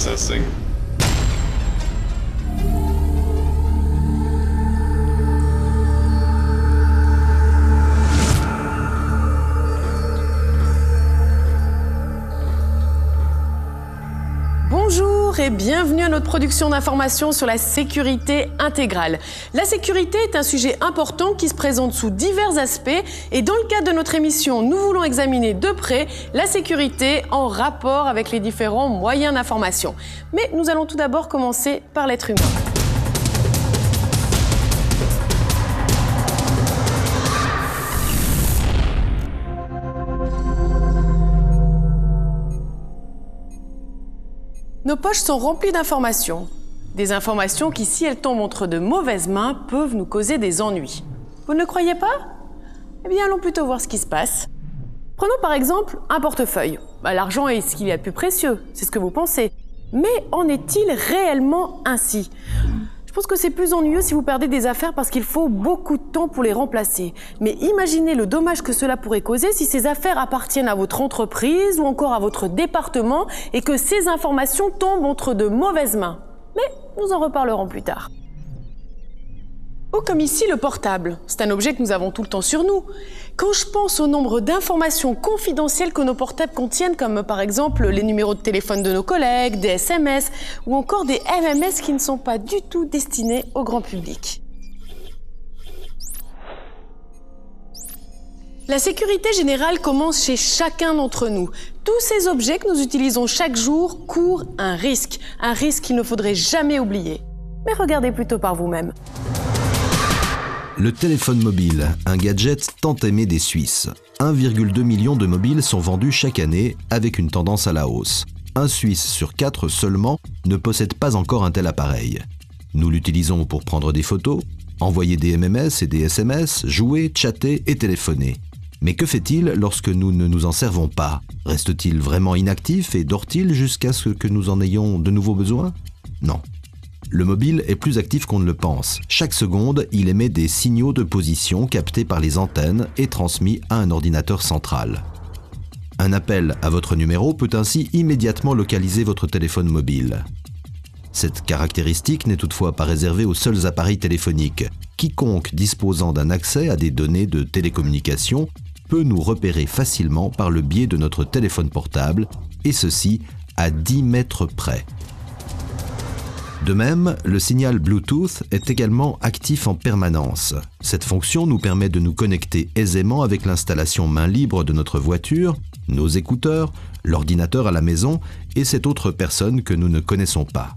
processing. Bonjour et bienvenue à notre production d'informations sur la sécurité intégrale. La sécurité est un sujet important qui se présente sous divers aspects et dans le cadre de notre émission, nous voulons examiner de près la sécurité en rapport avec les différents moyens d'information. Mais nous allons tout d'abord commencer par l'être humain. Nos poches sont remplies d'informations. Des informations qui, si elles tombent entre de mauvaises mains, peuvent nous causer des ennuis. Vous ne le croyez pas? Eh bien, allons plutôt voir ce qui se passe. Prenons par exemple un portefeuille. L'argent est ce qu'il y a de plus précieux, c'est ce que vous pensez. Mais en est-il réellement ainsi? Je pense que c'est plus ennuyeux si vous perdez des affaires parce qu'il faut beaucoup de temps pour les remplacer. Mais imaginez le dommage que cela pourrait causer si ces affaires appartiennent à votre entreprise ou encore à votre département et que ces informations tombent entre de mauvaises mains. Mais nous en reparlerons plus tard. Ou comme ici, le portable. C'est un objet que nous avons tout le temps sur nous. Quand je pense au nombre d'informations confidentielles que nos portables contiennent, comme par exemple les numéros de téléphone de nos collègues, des SMS ou encore des MMS qui ne sont pas du tout destinés au grand public. La sécurité générale commence chez chacun d'entre nous. Tous ces objets que nous utilisons chaque jour courent un risque qu'il ne faudrait jamais oublier. Mais regardez plutôt par vous-même. Le téléphone mobile, un gadget tant aimé des Suisses. 1,2 million de mobiles sont vendus chaque année avec une tendance à la hausse. Un Suisse sur 4 seulement ne possède pas encore un tel appareil. Nous l'utilisons pour prendre des photos, envoyer des MMS et des SMS, jouer, chatter et téléphoner. Mais que fait-il lorsque nous ne nous en servons pas? Reste-t-il vraiment inactif et dort-il jusqu'à ce que nous en ayons de nouveau besoin? Non. Le mobile est plus actif qu'on ne le pense. Chaque seconde, il émet des signaux de position captés par les antennes et transmis à un ordinateur central. Un appel à votre numéro peut ainsi immédiatement localiser votre téléphone mobile. Cette caractéristique n'est toutefois pas réservée aux seuls appareils téléphoniques. Quiconque disposant d'un accès à des données de télécommunication peut nous repérer facilement par le biais de notre téléphone portable, et ceci à 10 mètres près. De même, le signal Bluetooth est également actif en permanence. Cette fonction nous permet de nous connecter aisément avec l'installation main libre de notre voiture, nos écouteurs, l'ordinateur à la maison et cette autre personne que nous ne connaissons pas.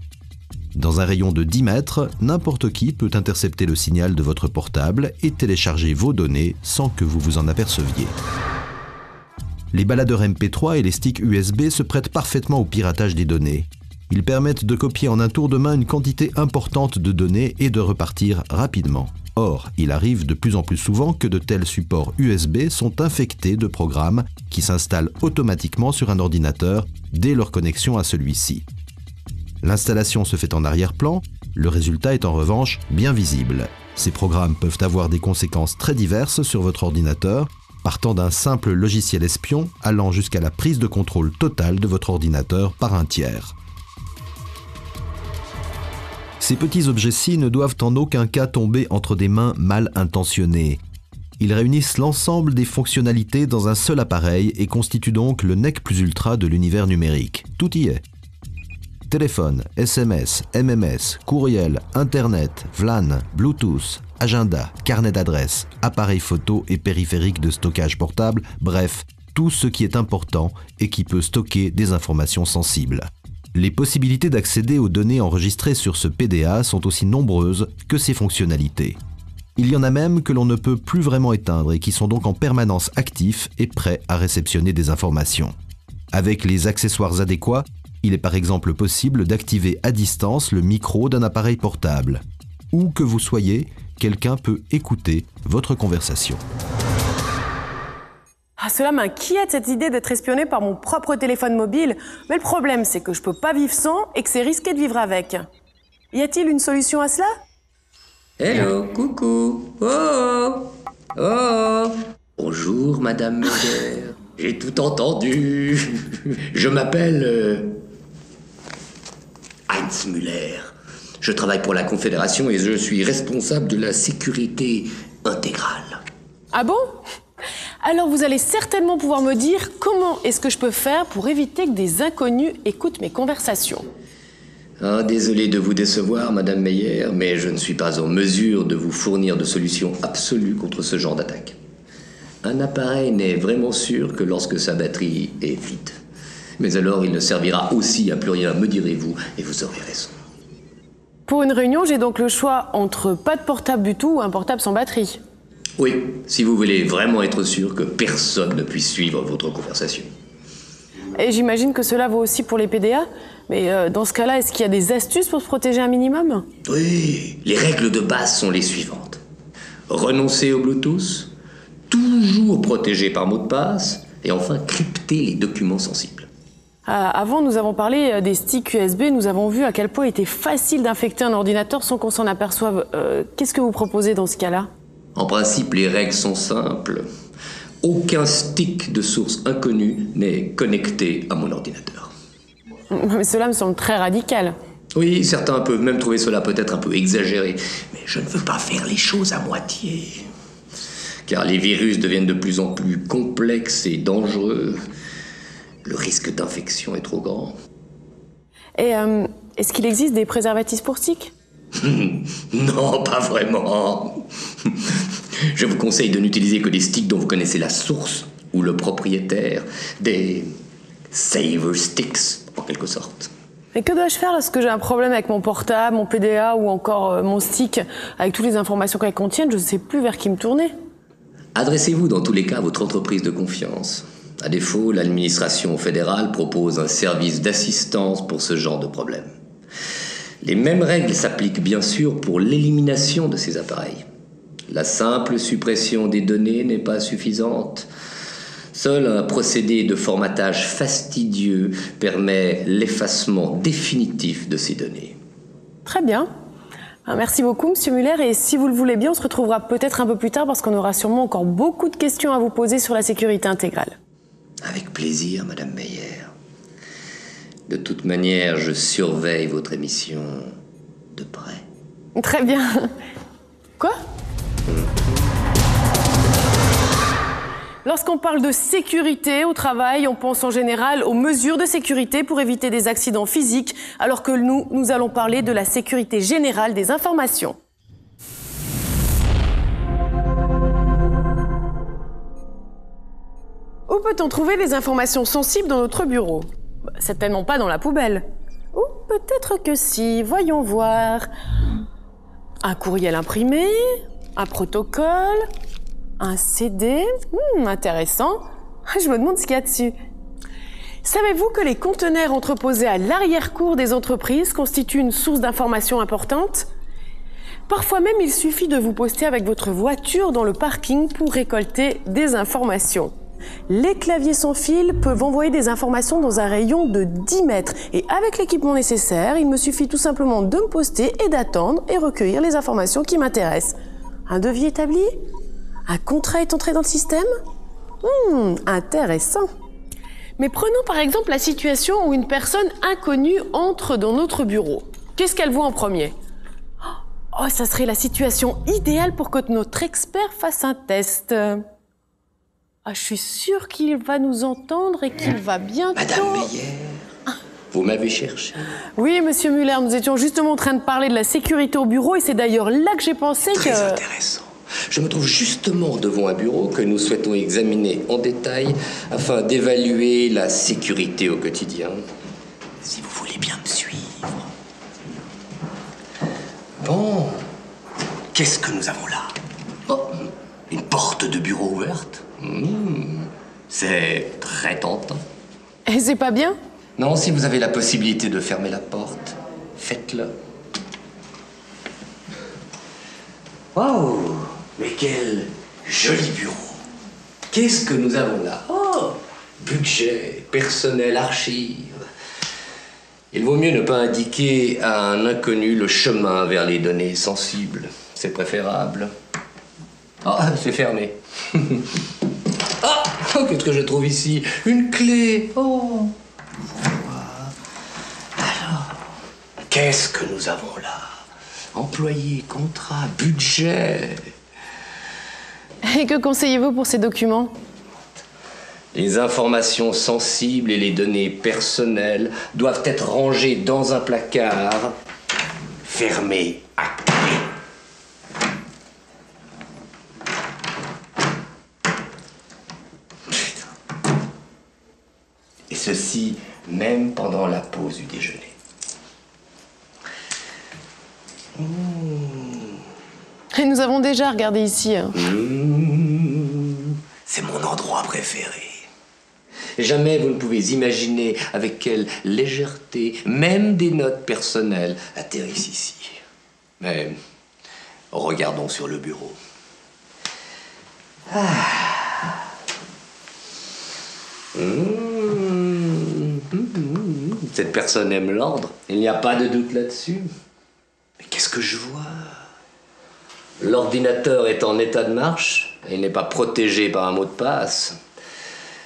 Dans un rayon de 10 mètres, n'importe qui peut intercepter le signal de votre portable et télécharger vos données sans que vous vous en aperceviez. Les baladeurs MP3 et les sticks USB se prêtent parfaitement au piratage des données. Ils permettent de copier en un tour de main une quantité importante de données et de repartir rapidement. Or, il arrive de plus en plus souvent que de tels supports USB sont infectés de programmes qui s'installent automatiquement sur un ordinateur dès leur connexion à celui-ci. L'installation se fait en arrière-plan, le résultat est en revanche bien visible. Ces programmes peuvent avoir des conséquences très diverses sur votre ordinateur, partant d'un simple logiciel espion allant jusqu'à la prise de contrôle totale de votre ordinateur par un tiers. Ces petits objets-ci ne doivent en aucun cas tomber entre des mains mal intentionnées. Ils réunissent l'ensemble des fonctionnalités dans un seul appareil et constituent donc le nec plus ultra de l'univers numérique. Tout y est. Téléphone, SMS, MMS, courriel, Internet, VLAN, Bluetooth, agenda, carnet d'adresses, appareil photo et périphérique de stockage portable, bref, tout ce qui est important et qui peut stocker des informations sensibles. Les possibilités d'accéder aux données enregistrées sur ce PDA sont aussi nombreuses que ses fonctionnalités. Il y en a même que l'on ne peut plus vraiment éteindre et qui sont donc en permanence actifs et prêts à réceptionner des informations. Avec les accessoires adéquats, il est par exemple possible d'activer à distance le micro d'un appareil portable. Où que vous soyez, quelqu'un peut écouter votre conversation. Cela m'inquiète, cette idée d'être espionné par mon propre téléphone mobile. Mais le problème, c'est que je peux pas vivre sans et que c'est risqué de vivre avec. Y a-t-il une solution à cela? Hello, coucou. Oh, oh. Bonjour, Madame Meyer. J'ai tout entendu. Je m'appelle... Heinz Müller. Je travaille pour la Confédération et je suis responsable de la sécurité intégrale. Ah bon? Alors vous allez certainement pouvoir me dire comment est-ce que je peux faire pour éviter que des inconnus écoutent mes conversations. Ah, désolé de vous décevoir, Madame Meyer, mais je ne suis pas en mesure de vous fournir de solution absolue contre ce genre d'attaque. Un appareil n'est vraiment sûr que lorsque sa batterie est vide. Mais alors il ne servira aussi à plus rien, me direz-vous, et vous aurez raison. Pour une réunion, j'ai donc le choix entre pas de portable du tout ou un portable sans batterie. Oui, si vous voulez vraiment être sûr que personne ne puisse suivre votre conversation. Et j'imagine que cela vaut aussi pour les PDA. Mais dans ce cas-là, est-ce qu'il y a des astuces pour se protéger un minimum? Oui, les règles de base sont les suivantes. Renoncer au Bluetooth, toujours protégé par mot de passe, et enfin crypter les documents sensibles. Avant, nous avons parlé des sticks USB. Nous avons vu à quel point il était facile d'infecter un ordinateur sans qu'on s'en aperçoive. Qu'est-ce que vous proposez dans ce cas-là? En principe, les règles sont simples. Aucun stick de source inconnue n'est connecté à mon ordinateur. Mais cela me semble très radical. Oui, certains peuvent même trouver cela peut-être un peu exagéré, mais je ne veux pas faire les choses à moitié. Car les virus deviennent de plus en plus complexes et dangereux. Le risque d'infection est trop grand. Et est-ce qu'il existe des préservatifs pour sticks? Non, pas vraiment. Je vous conseille de n'utiliser que des sticks dont vous connaissez la source ou le propriétaire, des saver sticks en quelque sorte. Mais que dois-je faire lorsque j'ai un problème avec mon portable, mon PDA ou encore mon stick, avec toutes les informations qu'elles contiennent? Je ne sais plus vers qui me tourner. Adressez-vous dans tous les cas à votre entreprise de confiance. À défaut, l'administration fédérale propose un service d'assistance pour ce genre de problème. Les mêmes règles s'appliquent bien sûr pour l'élimination de ces appareils. La simple suppression des données n'est pas suffisante. Seul un procédé de formatage fastidieux permet l'effacement définitif de ces données. Très bien. Merci beaucoup, Monsieur Müller. Et si vous le voulez bien, on se retrouvera peut-être un peu plus tard parce qu'on aura sûrement encore beaucoup de questions à vous poser sur la sécurité intégrale. Avec plaisir, Madame Meyer. De toute manière, je surveille votre émission de près. Très bien. Quoi? Lorsqu'on parle de sécurité au travail, on pense en général aux mesures de sécurité pour éviter des accidents physiques, alors que nous allons parler de la sécurité générale des informations. Où peut-on trouver les informations sensibles dans notre bureau? Certainement pas dans la poubelle. Ou peut-être que si, voyons voir. Un courriel imprimé, un protocole, un CD, intéressant. Je me demande ce qu'il y a dessus. Savez-vous que les conteneurs entreposés à l'arrière-cour des entreprises constituent une source d'informations importante? Parfois même, il suffit de vous poster avec votre voiture dans le parking pour récolter des informations. Les claviers sans fil peuvent envoyer des informations dans un rayon de 10 mètres. Et avec l'équipement nécessaire, il me suffit tout simplement de me poster et d'attendre et recueillir les informations qui m'intéressent. Un devis établi? Un contrat est entré dans le système? Intéressant. Mais prenons par exemple la situation où une personne inconnue entre dans notre bureau. Qu'est-ce qu'elle voit en premier? Oh, ça serait la situation idéale pour que notre expert fasse un test. Ah, je suis sûre qu'il va nous entendre et qu'il va bientôt... Madame Meyer, vous m'avez cherché. Oui, Monsieur Müller, nous étions justement en train de parler de la sécurité au bureau et c'est d'ailleurs là que j'ai pensé que... Très intéressant. Je me trouve justement devant un bureau que nous souhaitons examiner en détail afin d'évaluer la sécurité au quotidien. Si vous voulez bien me suivre. Bon, qu'est-ce que nous avons là? Oh, une porte de bureau ouverte. C'est très tentant. Et c'est pas bien? Non, si vous avez la possibilité de fermer la porte, faites-le. Waouh, mais quel joli bureau. Qu'est-ce que nous avons là? Oh, budget, personnel, archives. Il vaut mieux ne pas indiquer à un inconnu le chemin vers les données sensibles. C'est préférable. Ah, c'est fermé. Ah, qu'est-ce que je trouve ici? Une clé. Oh. Alors, qu'est-ce que nous avons là? Employés, contrat, budget. Et que conseillez-vous pour ces documents? Les informations sensibles et les données personnelles doivent être rangées dans un placard, fermé à clé. Putain. Et ceci même pendant la pause du déjeuner. Et nous avons déjà regardé ici. C'est mon endroit préféré. Jamais vous ne pouvez imaginer avec quelle légèreté, même des notes personnelles, atterrissent ici. Mais regardons sur le bureau. Cette personne aime l'ordre. Il n'y a pas de doute là-dessus. Mais qu'est-ce que je vois? L'ordinateur est en état de marche et il n'est pas protégé par un mot de passe.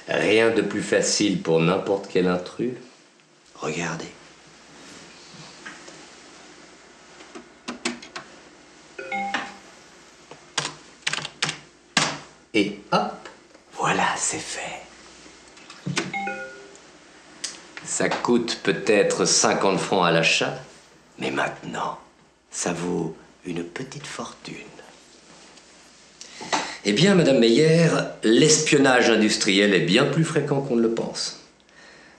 Rien de plus facile pour n'importe quel intrus. Regardez. Et hop, voilà, c'est fait. Ça coûte peut-être 50 francs à l'achat, mais maintenant, ça vaut une petite fortune. Eh bien, Madame Meyer, l'espionnage industriel est bien plus fréquent qu'on ne le pense.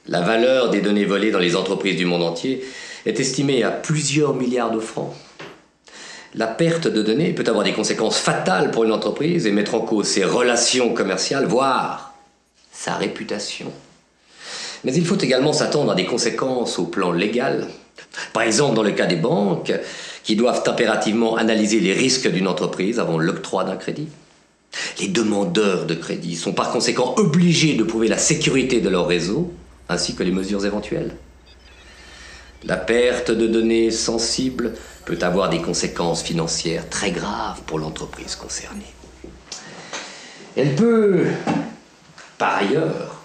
La valeur des données volées dans les entreprises du monde entier est estimée à plusieurs milliards de francs. La perte de données peut avoir des conséquences fatales pour une entreprise et mettre en cause ses relations commerciales, voire sa réputation. Mais il faut également s'attendre à des conséquences au plan légal. Par exemple, dans le cas des banques, qui doivent impérativement analyser les risques d'une entreprise avant l'octroi d'un crédit. Les demandeurs de crédit sont par conséquent obligés de prouver la sécurité de leur réseau, ainsi que les mesures éventuelles. La perte de données sensibles peut avoir des conséquences financières très graves pour l'entreprise concernée. Elle peut, par ailleurs,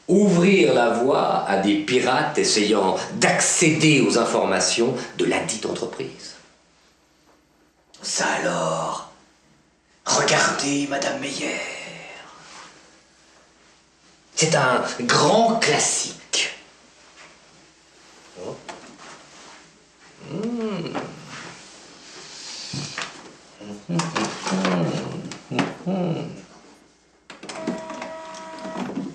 ouvrir la voie à des pirates essayant d'accéder aux informations de ladite entreprise. Ça alors, regardez, Madame Meyer. C'est un grand classique. Oh.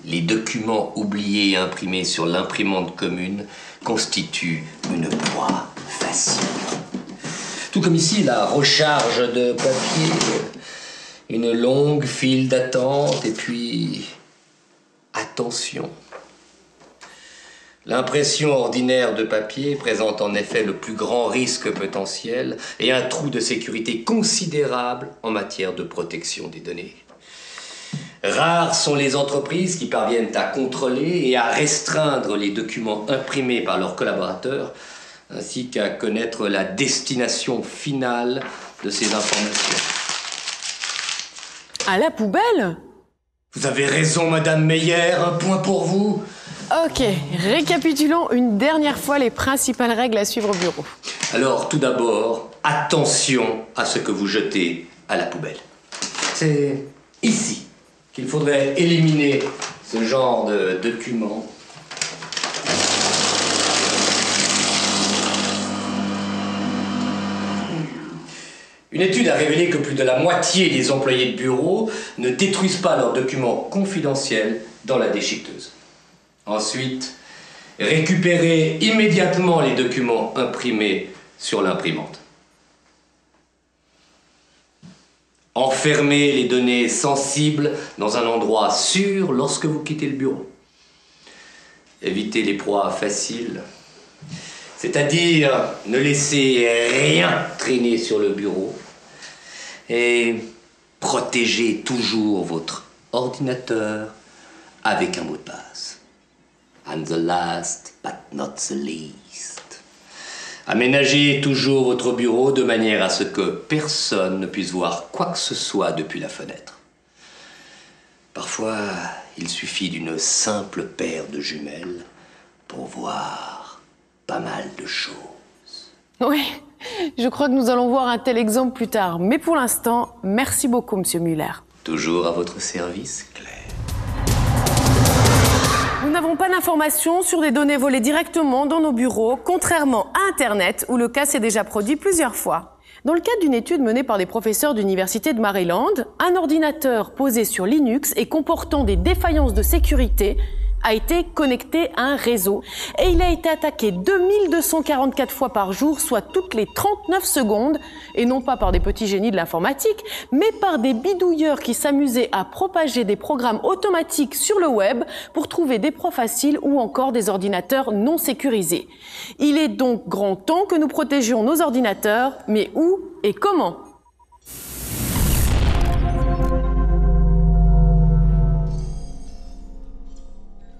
Les documents oubliés et imprimés sur l'imprimante commune constituent une proie facile. Tout comme ici, la recharge de papier, une longue file d'attente et puis... attention. L'impression ordinaire de papier présente en effet le plus grand risque potentiel et un trou de sécurité considérable en matière de protection des données. Rares sont les entreprises qui parviennent à contrôler et à restreindre les documents imprimés par leurs collaborateurs, ainsi qu'à connaître la destination finale de ces informations. À la poubelle? Vous avez raison, Madame Meyer, un point pour vous. Ok, récapitulons une dernière fois les principales règles à suivre au bureau. Alors, tout d'abord, attention à ce que vous jetez à la poubelle. C'est ici qu'il faudrait éliminer ce genre de documents. Une étude a révélé que plus de la moitié des employés de bureau ne détruisent pas leurs documents confidentiels dans la déchiqueteuse. Ensuite, récupérez immédiatement les documents imprimés sur l'imprimante. Enfermez les données sensibles dans un endroit sûr lorsque vous quittez le bureau. Évitez les proies faciles, c'est-à-dire ne laissez rien traîner sur le bureau et protégez toujours votre ordinateur avec un mot de passe. And the last but not the least. Aménagez toujours votre bureau de manière à ce que personne ne puisse voir quoi que ce soit depuis la fenêtre. Parfois, il suffit d'une simple paire de jumelles pour voir pas mal de choses. Oui, je crois que nous allons voir un tel exemple plus tard. Mais pour l'instant, merci beaucoup, Monsieur Muller. Toujours à votre service, Claire. Nous n'avons pas d'informations sur des données volées directement dans nos bureaux, contrairement à Internet, où le cas s'est déjà produit plusieurs fois. Dans le cadre d'une étude menée par des professeurs d'université de Maryland, un ordinateur posé sur Linux et comportant des défaillances de sécurité a été connecté à un réseau et il a été attaqué 2244 fois par jour, soit toutes les 39 secondes, et non pas par des petits génies de l'informatique, mais par des bidouilleurs qui s'amusaient à propager des programmes automatiques sur le web pour trouver des proies faciles ou encore des ordinateurs non sécurisés. Il est donc grand temps que nous protégions nos ordinateurs, mais où et comment ?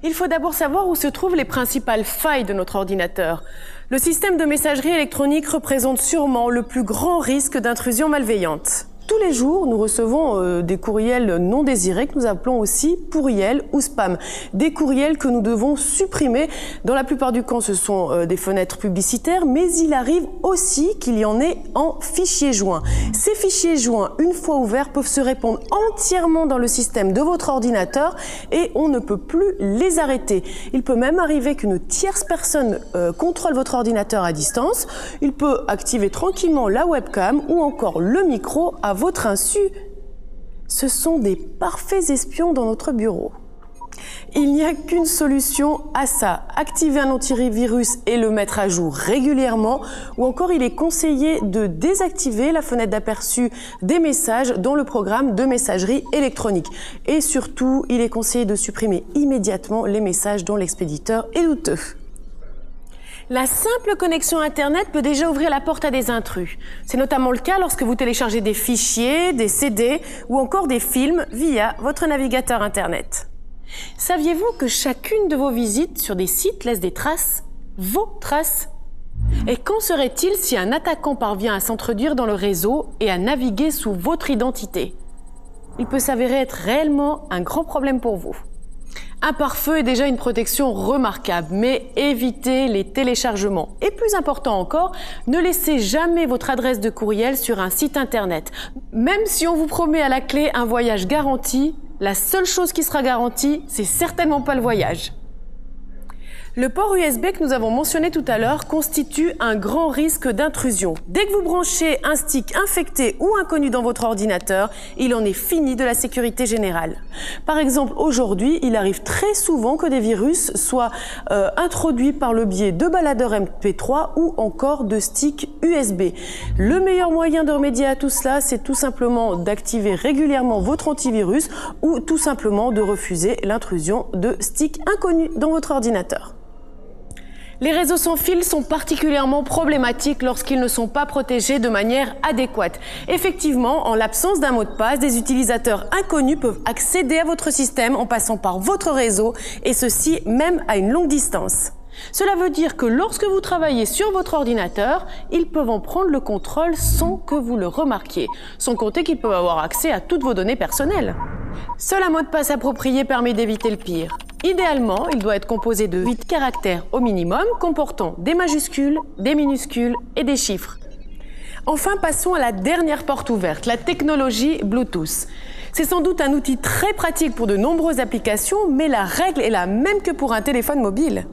Il faut d'abord savoir où se trouvent les principales failles de notre ordinateur. Le système de messagerie électronique représente sûrement le plus grand risque d'intrusion malveillante. Tous les jours, nous recevons des courriels non désirés que nous appelons aussi pourriels ou spam. Des courriels que nous devons supprimer. Dans la plupart du temps, ce sont des fenêtres publicitaires, mais il arrive aussi qu'il y en ait en fichiers joints. Ces fichiers joints, une fois ouverts, peuvent se répandre entièrement dans le système de votre ordinateur et on ne peut plus les arrêter. Il peut même arriver qu'une tierce personne contrôle votre ordinateur à distance. Il peut activer tranquillement la webcam ou encore le micro à votre insu. Ce sont des parfaits espions dans notre bureau. Il n'y a qu'une solution à ça, activer un antivirus et le mettre à jour régulièrement, ou encore il est conseillé de désactiver la fenêtre d'aperçu des messages dans le programme de messagerie électronique. Et surtout, il est conseillé de supprimer immédiatement les messages dont l'expéditeur est douteux. La simple connexion Internet peut déjà ouvrir la porte à des intrus. C'est notamment le cas lorsque vous téléchargez des fichiers, des CD ou encore des films via votre navigateur Internet. Saviez-vous que chacune de vos visites sur des sites laisse des traces? Vos traces? Et qu'en serait-il si un attaquant parvient à s'introduire dans le réseau et à naviguer sous votre identité? Il peut s'avérer être réellement un grand problème pour vous. Un pare-feu est déjà une protection remarquable, mais évitez les téléchargements. Et plus important encore, ne laissez jamais votre adresse de courriel sur un site internet. Même si on vous promet à la clé un voyage garanti, la seule chose qui sera garantie, c'est certainement pas le voyage. Le port USB que nous avons mentionné tout à l'heure constitue un grand risque d'intrusion. Dès que vous branchez un stick infecté ou inconnu dans votre ordinateur, il en est fini de la sécurité générale. Par exemple, aujourd'hui, il arrive très souvent que des virus soient introduits par le biais de baladeurs MP3 ou encore de sticks USB. Le meilleur moyen de remédier à tout cela, c'est tout simplement d'activer régulièrement votre antivirus ou tout simplement de refuser l'intrusion de sticks inconnus dans votre ordinateur. Les réseaux sans fil sont particulièrement problématiques lorsqu'ils ne sont pas protégés de manière adéquate. Effectivement, en l'absence d'un mot de passe, des utilisateurs inconnus peuvent accéder à votre système en passant par votre réseau, et ceci même à une longue distance. Cela veut dire que lorsque vous travaillez sur votre ordinateur, ils peuvent en prendre le contrôle sans que vous le remarquiez, sans compter qu'ils peuvent avoir accès à toutes vos données personnelles. Seul un mot de passe approprié permet d'éviter le pire. Idéalement, il doit être composé de 8 caractères au minimum, comportant des majuscules, des minuscules et des chiffres. Enfin, passons à la dernière porte ouverte, la technologie Bluetooth. C'est sans doute un outil très pratique pour de nombreuses applications, mais la règle est la même que pour un téléphone mobile.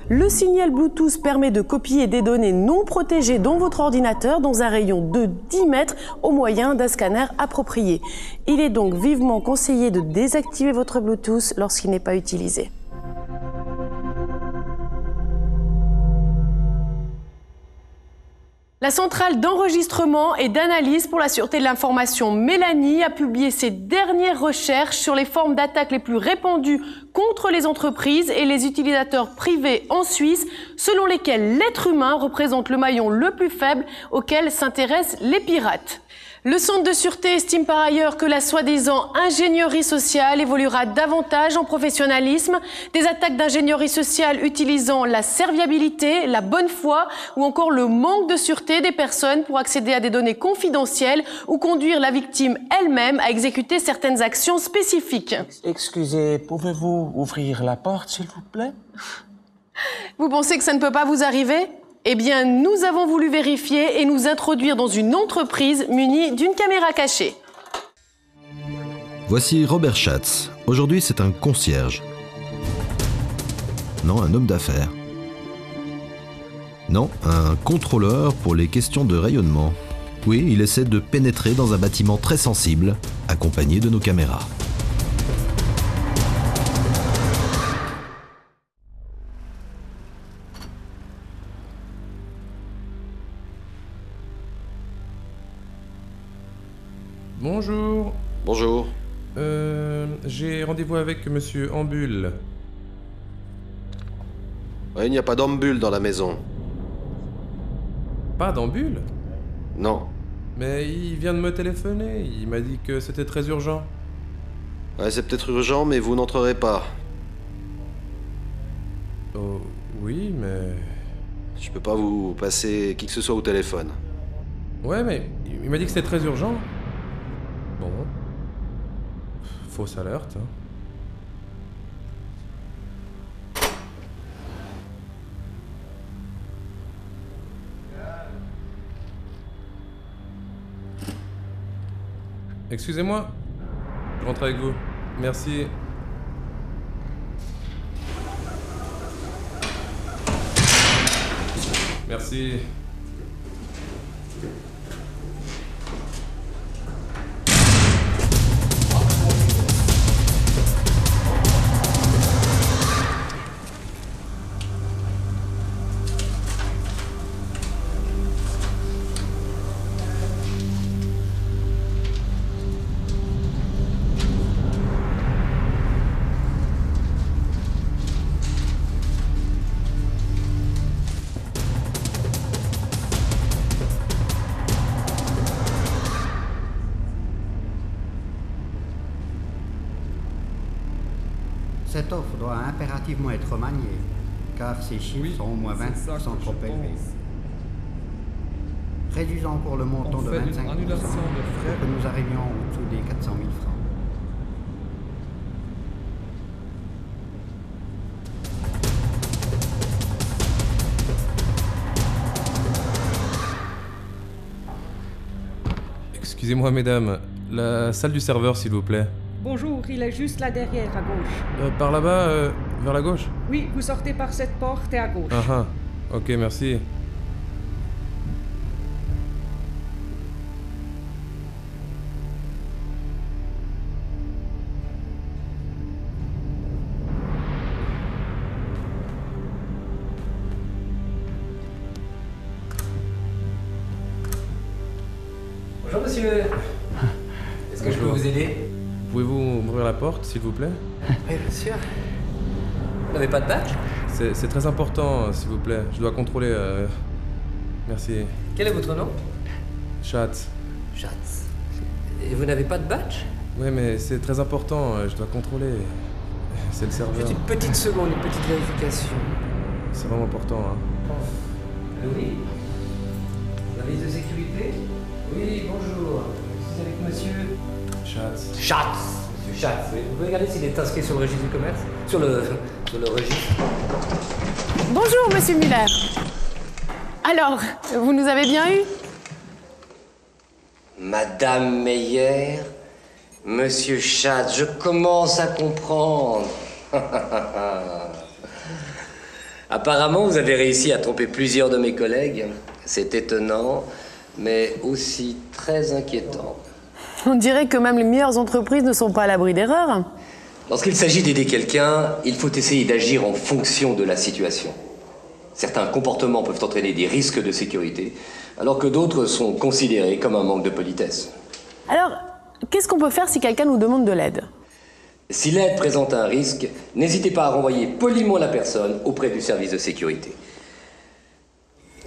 Le signal Bluetooth permet de copier des données non protégées dans votre ordinateur dans un rayon de 10 mètres au moyen d'un scanner approprié. Il est donc vivement conseillé de désactiver votre Bluetooth lorsqu'il n'est pas utilisé. La centrale d'enregistrement et d'analyse pour la sûreté de l'information Mélanie a publié ses dernières recherches sur les formes d'attaques les plus répandues contre les entreprises et les utilisateurs privés en Suisse, selon lesquelles l'être humain représente le maillon le plus faible auquel s'intéressent les pirates. Le Centre de sûreté estime par ailleurs que la soi-disant ingénierie sociale évoluera davantage en professionnalisme, des attaques d'ingénierie sociale utilisant la serviabilité, la bonne foi ou encore le manque de sûreté des personnes pour accéder à des données confidentielles ou conduire la victime elle-même à exécuter certaines actions spécifiques. Excusez, pouvez-vous ouvrir la porte, s'il vous plaît? Vous pensez que ça ne peut pas vous arriver? Eh bien, nous avons voulu vérifier et nous introduire dans une entreprise munie d'une caméra cachée. Voici Robert Schatz. Aujourd'hui, c'est un concierge. Non, un homme d'affaires. Non, un contrôleur pour les questions de rayonnement. Oui, il essaie de pénétrer dans un bâtiment très sensible, accompagné de nos caméras. Bonjour. Bonjour. J'ai rendez-vous avec monsieur Ambule. Il n'y a pas d'ambule dans la maison. Pas d'Ambule? Non. Mais il vient de me téléphoner, il m'a dit que c'était très urgent. Ouais, c'est peut-être urgent, mais vous n'entrerez pas. Oh, oui, mais... Je peux pas vous passer qui que ce soit au téléphone. Ouais, mais il m'a dit que c'était très urgent. Bon. Fausse alerte, hein. Excusez-moi, je rentre avec vous. Merci. Merci. Cette offre doit impérativement être remaniée, car ces chiffres sont au moins 20% trop élevés. Réduisons encore le montant de 25% pour que nous arrivions au-dessous des 400 000 francs. Excusez-moi, mesdames. La salle du serveur, s'il vous plaît. Bonjour, il est juste là derrière, à gauche. Par là-bas, vers la gauche? Oui, vous sortez par cette porte et à gauche. Ah ah. Ok, merci. Bonjour monsieur. Est-ce que je peux vous aider? Pouvez-vous m'ouvrir la porte, s'il vous plaît? Oui, bien sûr. Vous n'avez pas de badge? C'est très important, s'il vous plaît. Je dois contrôler... Merci. Quel est votre nom? Schatz. Schatz. Et vous n'avez pas de badge? Ouais, mais c'est très important, je dois contrôler. C'est le serveur. Juste une petite seconde, une petite vérification. C'est vraiment important, hein. Oui. Service de sécurité? Oui, bonjour. Je suis avec monsieur... Schatz. Schatz. Monsieur Schatz. Oui. Vous pouvez regarder s'il est inscrit sur le registre du commerce? Sur le registre. Bonjour, monsieur Muller. Alors, vous nous avez bien eu? Madame Meyer, monsieur Schatz, je commence à comprendre. Apparemment, vous avez réussi à tromper plusieurs de mes collègues. C'est étonnant, mais aussi très inquiétant. On dirait que même les meilleures entreprises ne sont pas à l'abri d'erreurs. Lorsqu'il s'agit d'aider quelqu'un, il faut essayer d'agir en fonction de la situation. Certains comportements peuvent entraîner des risques de sécurité, alors que d'autres sont considérés comme un manque de politesse. Alors, qu'est-ce qu'on peut faire si quelqu'un nous demande de l'aide? Si l'aide présente un risque, n'hésitez pas à renvoyer poliment la personne auprès du service de sécurité.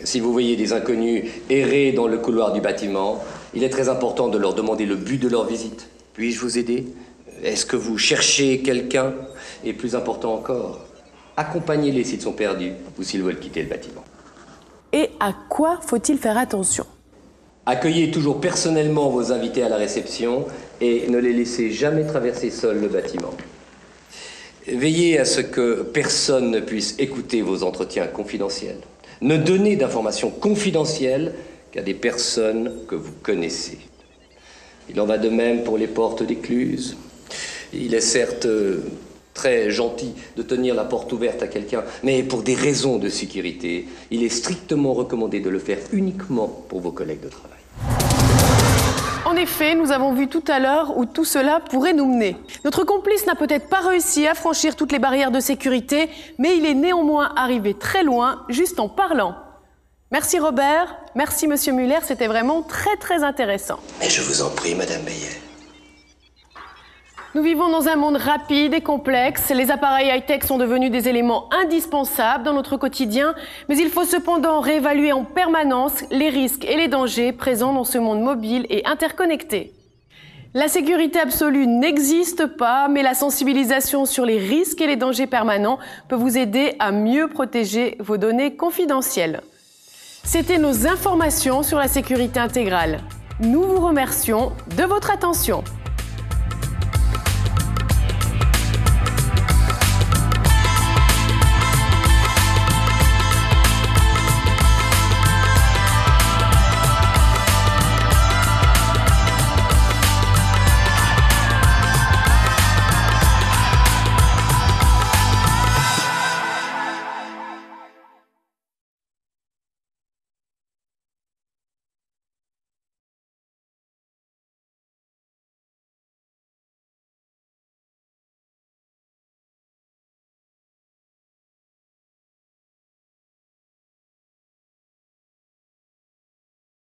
Si vous voyez des inconnus errer dans le couloir du bâtiment, il est très important de leur demander le but de leur visite. Puis-je vous aider? Est-ce que vous cherchez quelqu'un? Et plus important encore, accompagnez-les s'ils sont perdus ou s'ils veulent quitter le bâtiment. Et à quoi faut-il faire attention? Accueillez toujours personnellement vos invités à la réception et ne les laissez jamais traverser seuls le bâtiment. Veillez à ce que personne ne puisse écouter vos entretiens confidentiels. Ne donnez d'informations confidentielles qu'à des personnes que vous connaissez. Il en va de même pour les portes d'écluse. Il est certes très gentil de tenir la porte ouverte à quelqu'un, mais pour des raisons de sécurité, il est strictement recommandé de le faire uniquement pour vos collègues de travail. En effet, nous avons vu tout à l'heure où tout cela pourrait nous mener. Notre complice n'a peut-être pas réussi à franchir toutes les barrières de sécurité, mais il est néanmoins arrivé très loin juste en parlant. Merci Robert, merci Monsieur Muller, c'était vraiment très intéressant. Mais je vous en prie, Madame Meyer. Nous vivons dans un monde rapide et complexe. Les appareils high-tech sont devenus des éléments indispensables dans notre quotidien, mais il faut cependant réévaluer en permanence les risques et les dangers présents dans ce monde mobile et interconnecté. La sécurité absolue n'existe pas, mais la sensibilisation sur les risques et les dangers permanents peut vous aider à mieux protéger vos données confidentielles. C'était nos informations sur la sécurité intégrale. Nous vous remercions de votre attention.